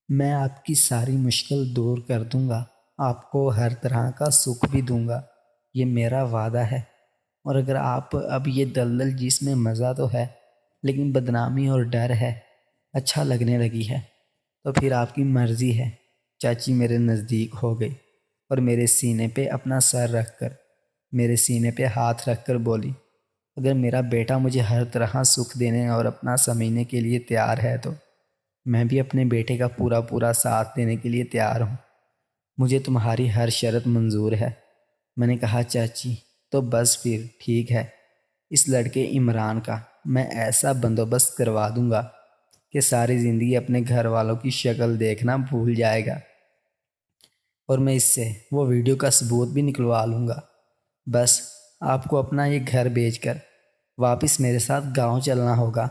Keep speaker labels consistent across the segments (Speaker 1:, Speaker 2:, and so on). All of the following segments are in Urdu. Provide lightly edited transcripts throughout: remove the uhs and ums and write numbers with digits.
Speaker 1: میں آپ کی ساری مشکل دور کر دوں گا، آپ کو ہر طرح کا سکھ بھی دوں گا، یہ میرا وعدہ ہے۔ اور اگر آپ اب یہ دلدل جس میں مزہ تو ہے لیکن بدنامی اور ڈر ہے اچھا لگنے لگی ہے تو پھر آپ کی مرضی ہے۔ چاچی میرے نزدیک ہو گئی اور میرے سینے پہ اپنا سر رکھ کر، میرے سینے پہ ہاتھ رکھ کر بولی، اگر میرا بیٹا مجھے ہر طرح سکھ دینے اور اپنا سمجھنے کے لیے تیار ہے تو میں بھی اپنے بیٹے کا پورا ساتھ دینے کے لیے تیار ہوں۔ مجھے تمہاری ہر شرط منظور ہے۔ میں نے کہا چاچی تو بس پھر ٹھیک ہے، اس لڑکے عمران کا میں ایسا بندوبست کروا دوں گا کہ ساری زندگی اپنے گھر والوں کی شکل دیکھنا بھول جائے گا، اور میں اس سے وہ ویڈیو کا ثبوت بھی نکلوا لوں گا۔ بس آپ کو اپنا یہ گھر بیچ کر واپس میرے ساتھ گاؤں چلنا ہوگا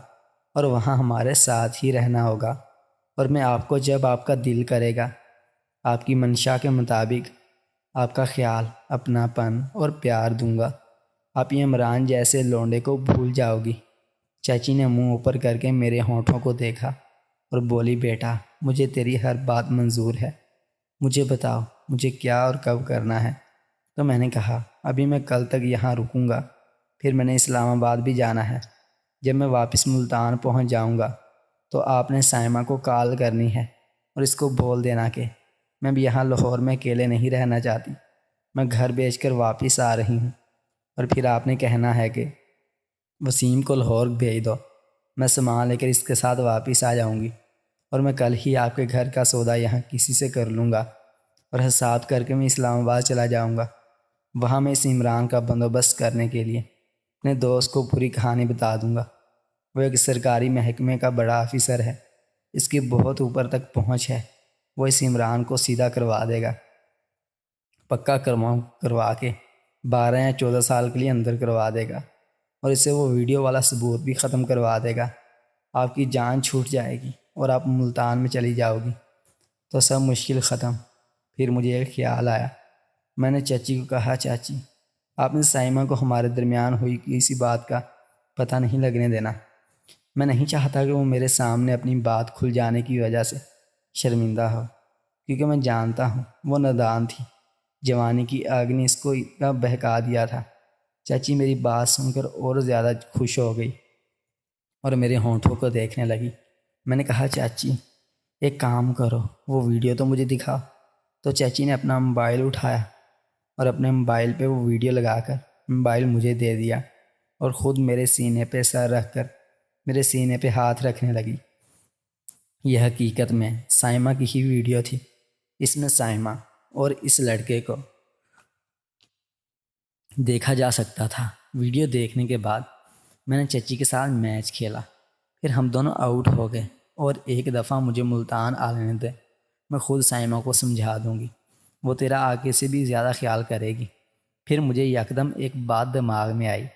Speaker 1: اور وہاں ہمارے ساتھ ہی رہنا ہوگا، اور میں آپ کو جب آپ کا دل کرے گا آپ کی منشا کے مطابق آپ کا خیال، اپناپن اور پیار دوں گا۔ آپ یہ عمران جیسے لونڈے کو بھول جاؤ گی۔ چاچی نے منہ اوپر کر کے میرے ہونٹوں کو دیکھا اور بولی، بیٹا مجھے تیری ہر بات منظور ہے، مجھے بتاؤ مجھے کیا اور کب کرنا ہے۔ تو میں نے کہا ابھی میں کل تک یہاں رکوں گا، پھر میں نے اسلام آباد بھی جانا ہے۔ جب میں واپس ملتان پہنچ جاؤں گا تو آپ نے سائمہ کو کال کرنی ہے اور اس کو بول دینا کہ میں بھی یہاں لاہور میں اکیلے نہیں رہنا چاہتی، میں گھر بیچ کر واپس آ رہی ہوں، اور پھر آپ نے کہنا ہے کہ وسیم کو لاہور بھیج دو، میں سامان لے کر اس کے ساتھ واپس آ جاؤں گی، اور میں کل ہی آپ کے گھر کا سودا یہاں کسی سے کر لوں گا اور حساب کر کے میں اسلام آباد چلا جاؤں گا۔ وہاں میں اس عمران کا بندوبست کرنے کے لیے اپنے دوست کو پوری کہانی بتا دوں گا۔ وہ ایک سرکاری محکمے کا بڑا آفیسر ہے، اس کی بہت اوپر تک پہنچ ہے، وہ اس عمران کو سیدھا کروا دے گا، پکا کروا کے 12 یا 14 سال کے لیے اندر کروا دے گا، اور اسے وہ ویڈیو والا ثبوت بھی ختم کروا دے گا۔ آپ کی جان چھوٹ جائے گی اور آپ ملتان میں چلی جاؤ گی تو سب مشکل ختم۔ پھر مجھے ایک خیال آیا، میں نے چاچی کو کہا، چاچی آپ نے سائمہ کو ہمارے درمیان ہوئی کسی بات کا پتہ نہیں لگنے دینا۔ میں نہیں چاہتا کہ وہ میرے سامنے اپنی بات کھل جانے کی وجہ سے شرمندہ ہو، کیونکہ میں جانتا ہوں وہ نادان تھی، جوانی کی آگ نے اس کو اتنا بہکا دیا تھا۔ چاچی میری بات سن کر اور زیادہ خوش ہو گئی اور میرے ہونٹوں کو دیکھنے لگی۔ میں نے کہا چاچی ایک کام کرو، وہ ویڈیو تو مجھے دکھاؤ۔ تو چاچی نے اپنا موبائل اٹھایا اور اپنے موبائل پہ وہ ویڈیو لگا کر موبائل مجھے دے دیا اور خود میرے سینے پہ سر رکھ کر میرے سینے پہ ہاتھ رکھنے لگی۔ یہ حقیقت میں سائمہ کی ہی ویڈیو تھی۔ اس میں سائمہ اور اس لڑکے کو دیکھا جا سکتا تھا۔ ویڈیو دیکھنے کے بعد میں نے چچی کے ساتھ میچ کھیلا، پھر ہم دونوں آؤٹ ہو گئے، اور ایک دفعہ مجھے ملتان آنے دے، میں خود سائمہ کو سمجھا دوں گی، وہ تیرا آگے سے بھی زیادہ خیال کرے گی۔ پھر مجھے یکدم ایک بات دماغ میں آئی،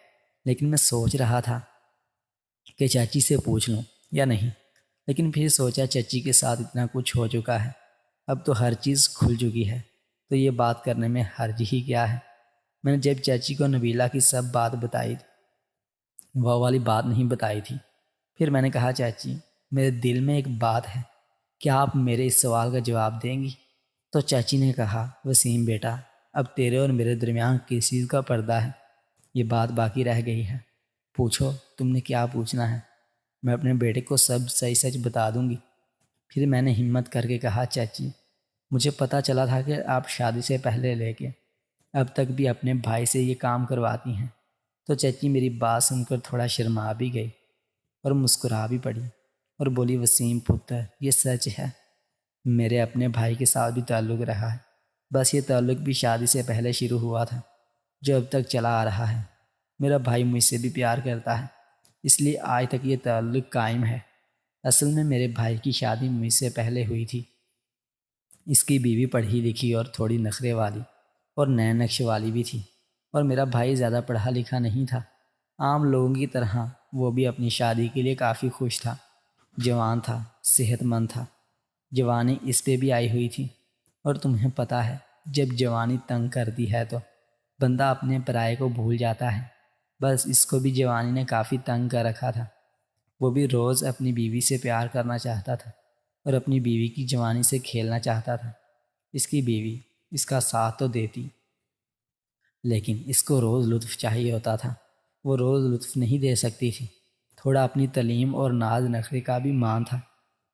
Speaker 1: لیکن میں سوچ رہا تھا کہ چاچی سے پوچھ لوں یا نہیں، لیکن پھر سوچا چچی کے ساتھ اتنا کچھ ہو چکا ہے، اب تو ہر چیز کھل چکی ہے، تو یہ بات کرنے میں حرج ہی کیا ہے۔ میں نے جب چاچی کو نبیلہ کی سب بات بتائی وہ والی بات نہیں بتائی تھی۔ پھر میں نے کہا چاچی میرے دل میں ایک بات ہے، کیا آپ میرے اس سوال کا جواب دیں گی؟ تو چاچی نے کہا، وسیم بیٹا اب تیرے اور میرے درمیان کس چیز کا پردہ ہے، یہ بات باقی رہ گئی ہے، پوچھو تم نے کیا پوچھنا ہے، میں اپنے بیٹے کو سب صحیح سچ بتا دوں گی۔ پھر میں نے ہمت کر کے کہا، چاچی مجھے پتہ چلا تھا کہ آپ شادی سے پہلے لے کے اب تک بھی اپنے بھائی سے یہ کام کرواتی ہیں۔ تو چچی میری بات سن کر تھوڑا شرما بھی گئی اور مسکرا بھی پڑی اور بولی، وسیم پتر یہ سچ ہے، میرے اپنے بھائی کے ساتھ بھی تعلق رہا ہے، بس یہ تعلق بھی شادی سے پہلے شروع ہوا تھا جو اب تک چلا آ رہا ہے۔ میرا بھائی مجھ سے بھی پیار کرتا ہے، اس لیے آج تک یہ تعلق قائم ہے۔ اصل میں میرے بھائی کی شادی مجھ سے پہلے ہوئی تھی، اس کی بیوی پڑھی لکھی اور تھوڑی نخرے والی اور نئے نقش والی بھی تھی، اور میرا بھائی زیادہ پڑھا لکھا نہیں تھا، عام لوگوں کی طرح وہ بھی اپنی شادی کے لیے کافی خوش تھا، جوان تھا، صحت مند تھا، جوانی اس پہ بھی آئی ہوئی تھی، اور تمہیں پتہ ہے جب جوانی تنگ کرتی ہے تو بندہ اپنے پرائے کو بھول جاتا ہے، بس اس کو بھی جوانی نے کافی تنگ کر رکھا تھا، وہ بھی روز اپنی بیوی سے پیار کرنا چاہتا تھا، اور اپنی بیوی کی جوانی سے کھیلنا چاہتا تھا۔ اس کی بیوی اس کا ساتھ تو دیتی، لیکن اس کو روز لطف چاہیے ہوتا تھا۔ وہ روز لطف نہیں دے سکتی تھی۔ تھوڑا اپنی تعلیم اور ناز نخرے کا بھی مان تھا،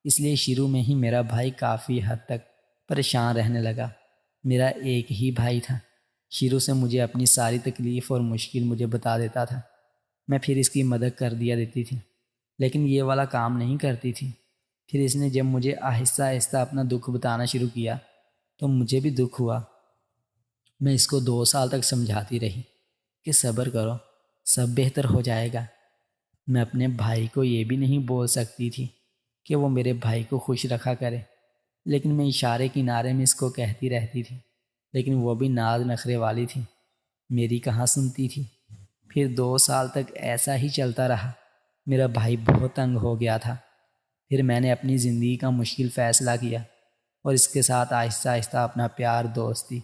Speaker 1: اس لیے شروع میں ہی میرا بھائی کافی حد تک پریشان رہنے لگا۔ میرا ایک ہی بھائی تھا، شروع سے مجھے اپنی ساری تکلیف اور مشکل مجھے بتا دیتا تھا، میں پھر اس کی مدد کر دیا دیتی تھی، لیکن یہ والا کام نہیں کرتی تھی۔ پھر اس نے جب مجھے آہستہ آہستہ اپنا دکھ بتانا شروع کیا تو مجھے بھی دکھ ہوا۔ میں اس کو 2 سال تک سمجھاتی رہی کہ صبر کرو، سب بہتر ہو جائے گا۔ میں اپنے بھائی کو یہ بھی نہیں بول سکتی تھی کہ وہ میرے بھائی کو خوش رکھا کرے، لیکن میں اشارے کنارے میں اس کو کہتی رہتی تھی، لیکن وہ بھی ناز نخرے والی تھی، میری کہاں سنتی تھی۔ پھر 2 سال تک ایسا ہی چلتا رہا۔ میرا بھائی بہت تنگ ہو گیا تھا۔ پھر میں نے اپنی زندگی کا مشکل فیصلہ کیا اور اس کے ساتھ آہستہ آہستہ اپنا پیار دوستی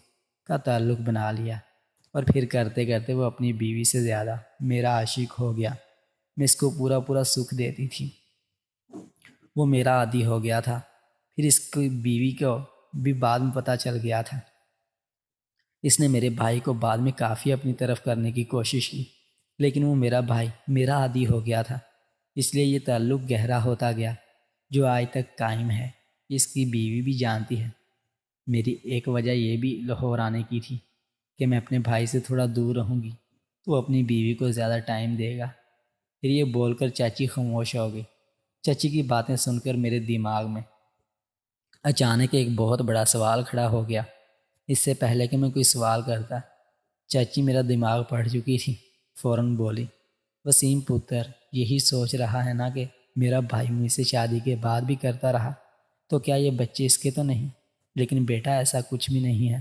Speaker 1: کا تعلق بنا لیا، اور پھر کرتے کرتے وہ اپنی بیوی سے زیادہ میرا عاشق ہو گیا۔ میں اس کو پورا پورا سکھ دیتی تھی، وہ میرا عادی ہو گیا تھا۔ پھر اس کی بیوی کو بھی بعد میں پتہ چل گیا تھا۔ اس نے میرے بھائی کو بعد میں کافی اپنی طرف کرنے کی کوشش کی، لیکن وہ میرا بھائی میرا عادی ہو گیا تھا، اس لیے یہ تعلق گہرا ہوتا گیا جو آج تک قائم ہے۔ اس کی بیوی بھی جانتی ہے۔ میری ایک وجہ یہ بھی لاہور آنے کی تھی کہ میں اپنے بھائی سے تھوڑا دور رہوں گی تو وہ اپنی بیوی کو زیادہ ٹائم دے گا۔ پھر یہ بول کر چاچی خاموش ہو گئی۔ چچی کی باتیں سن کر میرے دماغ میں اچانک ایک بہت بڑا سوال کھڑا ہو گیا۔ اس سے پہلے کہ میں کوئی سوال کرتا، چاچی میرا دماغ پڑھ چکی تھی۔ فوراً بولی، وسیم پتر، یہی سوچ رہا ہے نا کہ میرا بھائی مجھ سے شادی کے بعد بھی کرتا رہا تو کیا یہ بچے اس کے تو نہیں؟ لیکن بیٹا ایسا کچھ بھی نہیں ہے،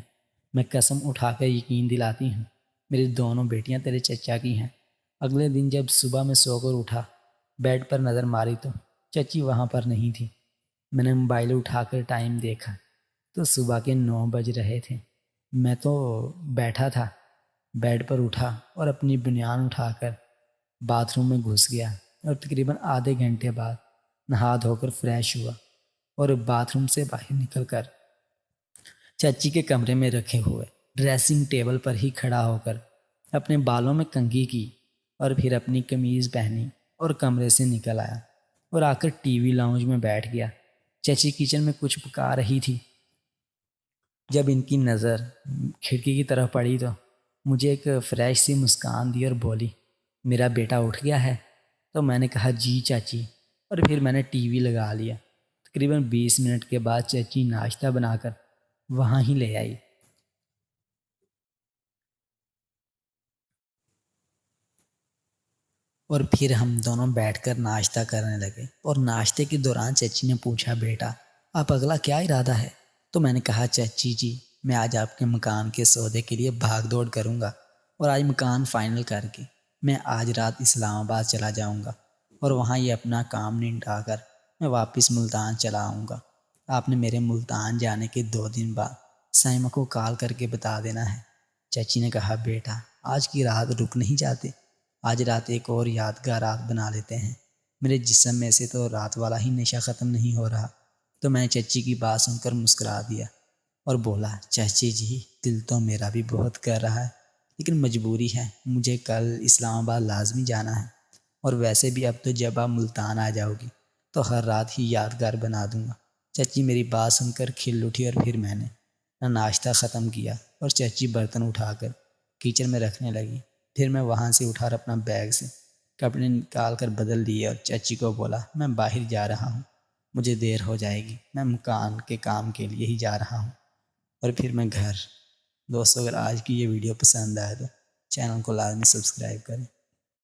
Speaker 1: میں قسم اٹھا کر یقین دلاتی ہوں، میری دونوں بیٹیاں تیرے چچا کی ہیں۔ اگلے دن جب صبح میں سو کر اٹھا، بیڈ پر نظر ماری تو چچی وہاں پر نہیں تھی۔ میں نے موبائل اٹھا کر ٹائم دیکھا تو صبح کے 9 بج رہے تھے۔ میں تو بیٹھا تھا، بیڈ پر اٹھا اور اپنی بنیان اٹھا کر باتھ روم میں گھس گیا، اور تقریباً آدھے گھنٹے بعد نہا دھو کر فریش ہوا اور باتھ روم سے باہر نکل کر چچی کے کمرے میں رکھے ہوئے ڈریسنگ ٹیبل پر ہی کھڑا ہو کر اپنے بالوں میں کنگھی کی، اور پھر اپنی قمیض پہنی اور کمرے سے نکل آیا اور آ کر ٹی وی لاؤنج میں بیٹھ گیا۔ چچی کچن میں کچھ پکا رہی تھی۔ جب ان کی نظر کھڑکی کی طرف پڑی تو مجھے ایک فریش سی مسکان دی اور بولی، میرا بیٹا اٹھ گیا ہے؟ تو میں نے کہا جی چاچی، اور پھر میں نے ٹی وی لگا لیا۔ تقریباً 20 منٹ کے بعد چچی ناشتہ بنا کر وہاں ہی لے آئی، اور پھر ہم دونوں بیٹھ کر ناشتہ کرنے لگے۔ اور ناشتے کے دوران چچی نے پوچھا، بیٹا آپ اگلا کیا ارادہ ہے؟ تو میں نے کہا، چچی جی میں آج آپ کے مکان کے سودے کے لیے بھاگ دوڑ کروں گا، اور آج مکان فائنل کر کے میں آج رات اسلام آباد چلا جاؤں گا، اور وہاں یہ اپنا کام نمٹا کر میں واپس ملتان چلا آؤں گا۔ آپ نے میرے ملتان جانے کے 2 دن بعد سائمہ کو کال کر کے بتا دینا ہے۔ چچی نے کہا، بیٹا آج کی رات رک نہیں جاتے؟ آج رات ایک اور یادگار رات بنا لیتے ہیں۔ میرے جسم میں سے تو رات والا ہی نشہ ختم نہیں ہو رہا۔ تو میں چچی کی بات سن کر مسکرا دیا اور بولا، چچی جی دل تو میرا بھی بہت کر رہا ہے، لیکن مجبوری ہے، مجھے کل اسلام آباد لازمی جانا ہے، اور ویسے بھی اب تو جب آپ ملتان آ جاؤ گی تو ہر رات ہی یادگار بنا دوں گا۔ چچی میری بات سن کر کھل اٹھی، اور پھر میں نے ناشتہ ختم کیا اور چچی برتن اٹھا کر کچن میں رکھنے لگی۔ پھر میں وہاں سے اٹھا کر اپنا بیگ سے کپڑے نکال کر بدل دیے اور چچی کو بولا، میں باہر جا رہا ہوں، مجھے دیر ہو جائے گی، میں مکان کے کام کے لیے ہی جا رہا ہوں۔ اور پھر میں گھر۔ دوستو اگر آج کی یہ ویڈیو پسند آئے تو چینل کو لازمی سبسکرائب کریں۔